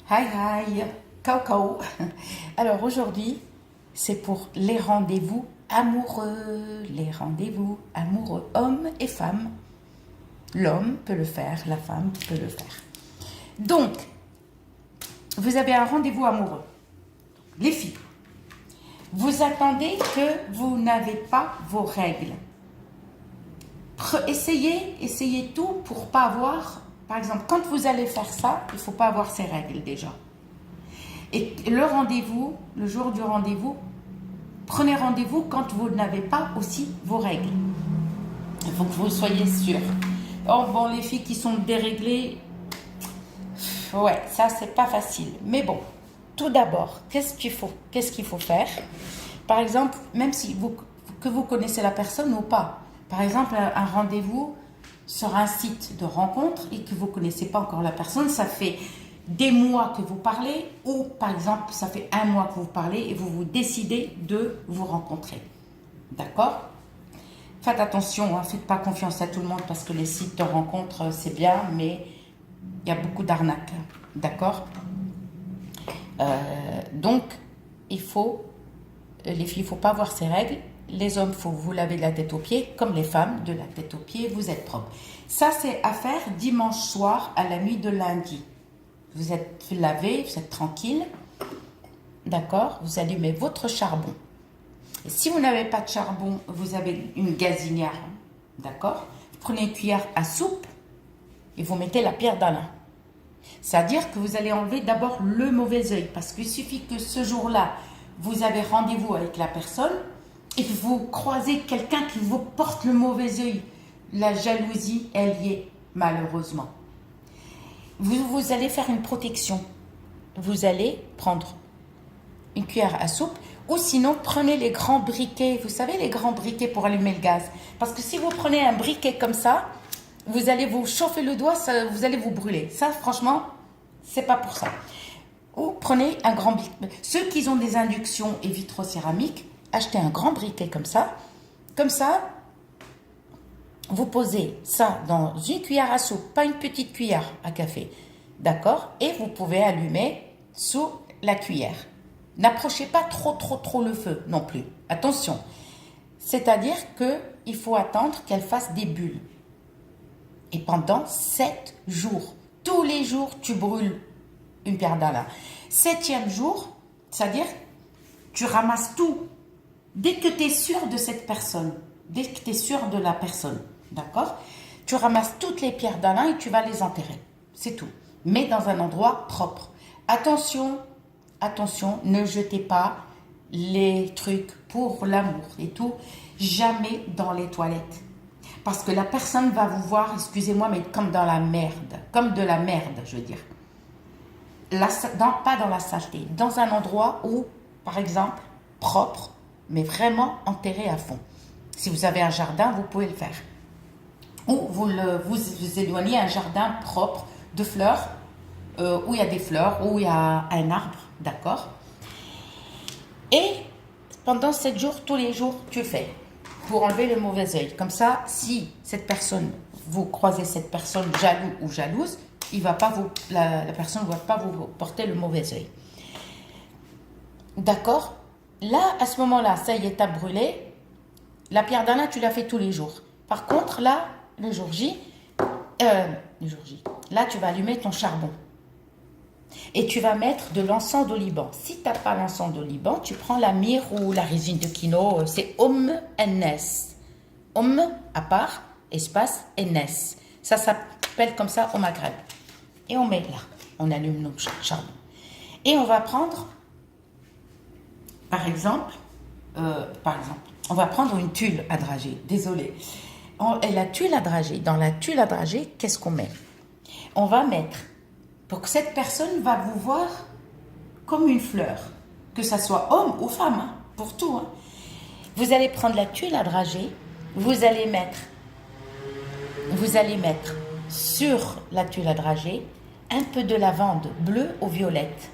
Hi hi, Coco. Alors aujourd'hui, c'est pour les rendez-vous amoureux, hommes et femmes. L'homme peut le faire, la femme peut le faire. Donc, vous avez un rendez-vous amoureux. Les filles, vous attendez que vous n'avez pas vos règles. Essayez tout pour pas avoir, par exemple, quand vous allez faire ça, il ne faut pas avoir ces règles déjà. Et le rendez-vous, le jour du rendez-vous, prenez rendez-vous quand vous n'avez pas aussi vos règles. Il faut que vous soyez sûr. Oh bon, les filles qui sont déréglées, ouais, ça c'est pas facile. Mais bon, tout d'abord, qu'est-ce qu'il faut faire? Par exemple, même si vous connaissez la personne ou pas. Par exemple, un rendez-vous sur un site de rencontre et que vous ne connaissez pas encore la personne, ça fait des mois que vous parlez, ou par exemple, ça fait un mois que vous parlez et vous décidez de vous rencontrer. D'accord? Faites attention, hein, faites pas confiance à tout le monde parce que les sites de rencontre, c'est bien, mais il y a beaucoup d'arnaques. D'accord? Donc, les filles, il ne faut pas avoir ces règles. Les hommes, il faut vous laver de la tête aux pieds, comme les femmes, de la tête aux pieds, vous êtes propre. Ça, c'est à faire dimanche soir à la nuit de lundi. Vous êtes lavé, vous êtes tranquille, d'accord? Vous allumez votre charbon. Et si vous n'avez pas de charbon, vous avez une gazinière, d'accord? Vous prenez une cuillère à soupe et vous mettez la pierre d'Alain. C'est-à-dire que vous allez enlever d'abord le mauvais œil, parce qu'il suffit que ce jour-là, vous avez rendez-vous avec la personne et que vous croisez quelqu'un qui vous porte le mauvais œil. La jalousie, elle y est, malheureusement. Vous allez faire une protection. Vous allez prendre une cuillère à soupe ou sinon prenez les grands briquets. Vous savez, les grands briquets pour allumer le gaz. Parce que si vous prenez un briquet comme ça, vous allez vous chauffer le doigt, vous allez vous brûler. Ça, franchement, c'est pas pour ça. Ou prenez un grand briquet. Ceux qui ont des inductions et vitrocéramiques, achetez un grand briquet comme ça. Comme ça, vous posez ça dans une cuillère à soupe, pas une petite cuillère à café, d'accord? Et vous pouvez allumer sous la cuillère. N'approchez pas trop le feu non plus. Attention. C'est-à-dire qu'il faut attendre qu'elle fasse des bulles. Et pendant 7 jours, tous les jours, tu brûles une pierre d'Alain. 7e jour, c'est-à-dire tu ramasses tout. Dès que tu es sûr de cette personne, dès que tu es sûr de la personne, d'accord? Tu ramasses toutes les pierres d'Alain et tu vas les enterrer. C'est tout. Mais dans un endroit propre. Attention, attention, ne jetez pas les trucs pour l'amour et tout, jamais dans les toilettes. Parce que la personne va vous voir, excusez-moi, mais comme dans la merde. Comme de la merde, je veux dire. Pas dans la saleté. Dans un endroit où, par exemple, propre, mais vraiment enterré à fond. Si vous avez un jardin, vous pouvez le faire. Ou vous éloignez un jardin propre de fleurs, où il y a des fleurs, où il y a un arbre, d'accord? Et pendant 7 jours, tous les jours, tu fais pour enlever le mauvais œil. Comme ça, si vous croisez cette personne jaloux ou jalouse, la personne ne va pas vous porter le mauvais œil. D'accord? Là, à ce moment-là, ça y est, t'as brûlé. La pierre d'Alain, tu la fais tous les jours. Par contre, là, le jour J, là, tu vas allumer ton charbon. Et tu vas mettre de l'encens d'oliban. Si tu n'as pas l'encens d'oliban, tu prends la myrrhe ou la résine de quinoa. C'est NS. À part, espace, NS. Ça s'appelle comme ça au Maghreb. Et on met là. On allume nos charbons. Et on va prendre, par exemple, on va prendre une tuile à drager. Désolée. Et la tuile à drager, dans la tuile à drager, qu'est-ce qu'on met? On va mettre, pour que cette personne va vous voir comme une fleur, que ça soit homme ou femme, hein, pour tout. Hein. Vous allez prendre la tuile à drager, vous allez mettre sur la tuile à drager un peu de lavande bleue ou violette.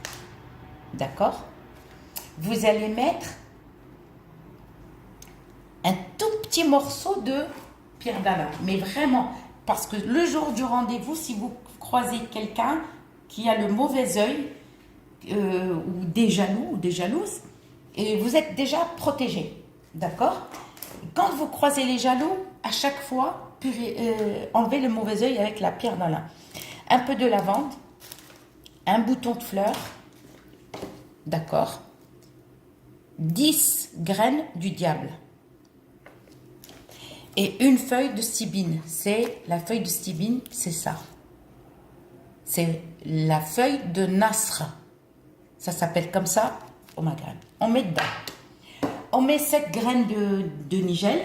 D'accord? Vous allez mettre un tout petit morceau de pierre d'Alain, mais vraiment, parce que le jour du rendez-vous, si vous croisez quelqu'un qui a le mauvais œil, ou des jaloux ou des jalouses, et vous êtes déjà protégé. D'accord? Quand vous croisez les jaloux, à chaque fois, enlevez le mauvais œil avec la pierre dans l'un. Un peu de lavande, un bouton de fleur, d'accord? 10 graines du diable. Et une feuille de stibine. C'est la feuille de stibine, c'est ça. C'est la feuille de Nasr. Ça s'appelle comme ça au Maghreb. On met dedans. On met 7 graines de nigel.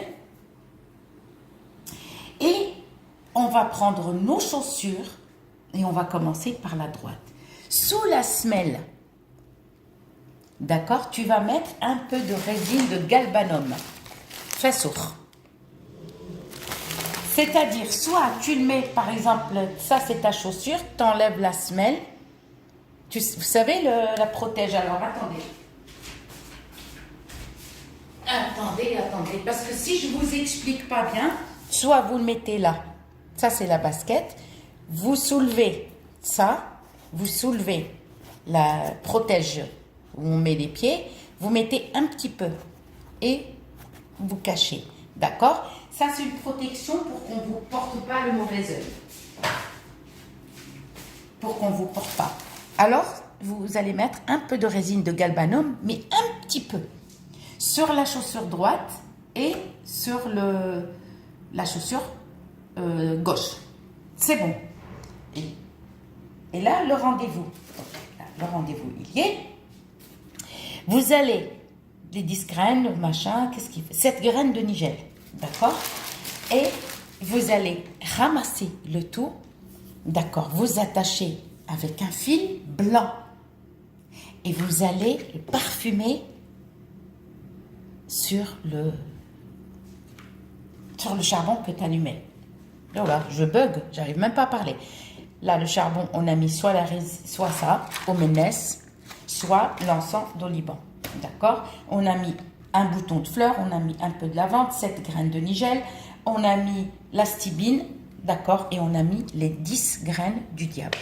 Et on va prendre nos chaussures et on va commencer par la droite. Sous la semelle, d'accord, tu vas mettre un peu de résine de galbanum. Fasour. C'est-à-dire, soit tu le mets, par exemple, ça c'est ta chaussure, tu enlèves la semelle. Vous savez, la protège. Alors, attendez. Attendez. Parce que si je ne vous explique pas bien, soit vous le mettez là. Ça, c'est la basket. Vous soulevez ça. Vous soulevez la protège où on met les pieds. Vous mettez un petit peu. Et vous cachez. D'accord? Ça, c'est une protection pour qu'on ne vous porte pas le mauvais œil. Pour qu'on ne vous porte pas. Alors, vous allez mettre un peu de résine de galbanum, mais un petit peu. Sur la chaussure droite et sur la chaussure gauche. C'est bon. Et là, le rendez-vous. Le rendez-vous, il y est. Vous allez, les 10 graines, machin, qu'est-ce qu'il fait? 7 graines de nigel. D'accord? Et vous allez ramasser le tout. D'accord? Vous attachez avec un fil blanc. Et vous allez le parfumer sur le charbon que tu allumais. Voilà, je bug, j'arrive même pas à parler. Là, le charbon, on a mis soit ça, au ménès, soit l'encens d'oliban. D'accord? On a mis un bouton de fleur, on a mis un peu de lavande, 7 graines de nigel, on a mis la stibine, d'accord? Et on a mis les 10 graines du diable.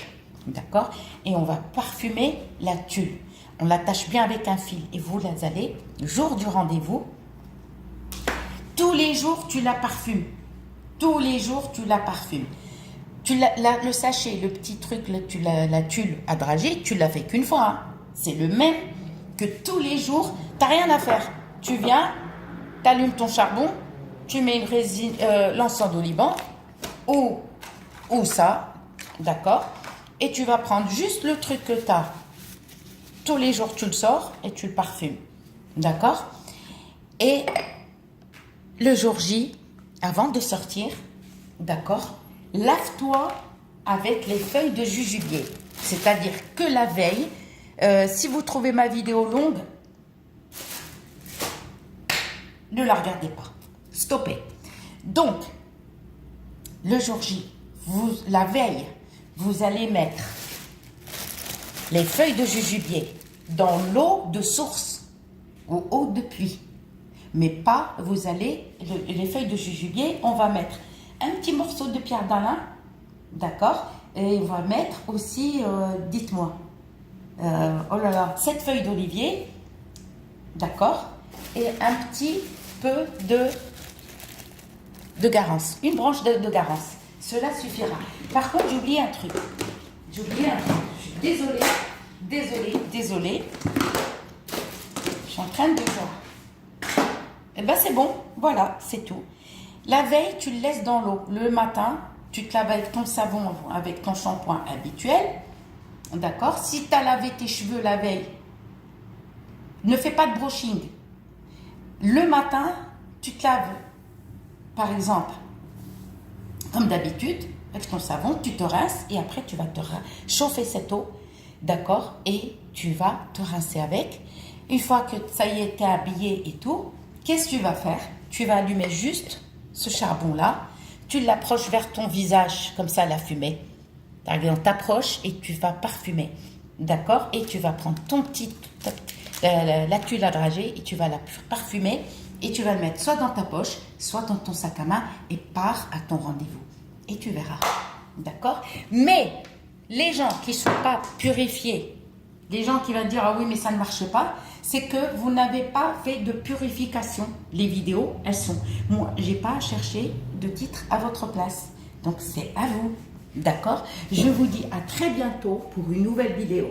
D'accord? Et on va parfumer la tulle. On l'attache bien avec un fil et vous les allez, le jour du rendez-vous, tous les jours tu la parfumes. Tous les jours tu la parfumes. Le sachet, le petit truc, la tulle à dragée, tu l'as fait qu'une fois. Hein. C'est le même que tous les jours. Tu n'as rien à faire. Tu viens, tu allumes ton charbon, tu mets une résine, l'encens d'oliban ou ça, d'accord? Et tu vas prendre juste le truc que tu as. Tous les jours, tu le sors et tu le parfumes. D'accord? Et le jour J, avant de sortir, d'accord, lave-toi avec les feuilles de jujubier. C'est-à-dire que la veille, si vous trouvez ma vidéo longue, ne la regardez pas. Stoppez. Donc, le jour J, la veille, vous allez mettre les feuilles de jujubier dans l'eau de source ou eau de pluie. Mais pas, vous allez, les feuilles de jujubier, on va mettre un petit morceau de pierre d'Alain, d'accord? Et on va mettre aussi, dites-moi, oh là là, 7 feuilles d'olivier, d'accord? Et un petit peu de garance, une branche de garance. Cela suffira. Par contre, j'ai oublié un truc. Je suis désolée. Je suis en train de voir. Eh bien, c'est bon. Voilà, c'est tout. La veille, tu le laisses dans l'eau. Le matin, tu te laves avec ton savon, avec ton shampoing habituel. D'accord? Si tu as lavé tes cheveux la veille, ne fais pas de brushing. Le matin, tu te laves, par exemple, comme d'habitude, avec ton savon, tu te rinces et après tu vas te chauffer cette eau, d'accord? Et tu vas te rincer avec. Une fois que ça y est, tu es habillé et tout, qu'est-ce que tu vas faire? Tu vas allumer juste ce charbon-là, tu l'approches vers ton visage, comme ça, la fumée. On t'approche et tu vas parfumer, d'accord? Et tu vas prendre la tuile à dragée et tu vas la parfumer et tu vas le mettre soit dans ta poche, soit dans ton sac à main et pars à ton rendez-vous. Et tu verras, d'accord? Mais les gens qui ne sont pas purifiés Les gens qui vont dire ah oui mais ça ne marche pas, c'est que vous n'avez pas fait de purification. Les vidéos, elles sont. Moi, j'ai pas cherché de titre à votre place. Donc c'est à vous. D'accord? Je vous dis à très bientôt pour une nouvelle vidéo.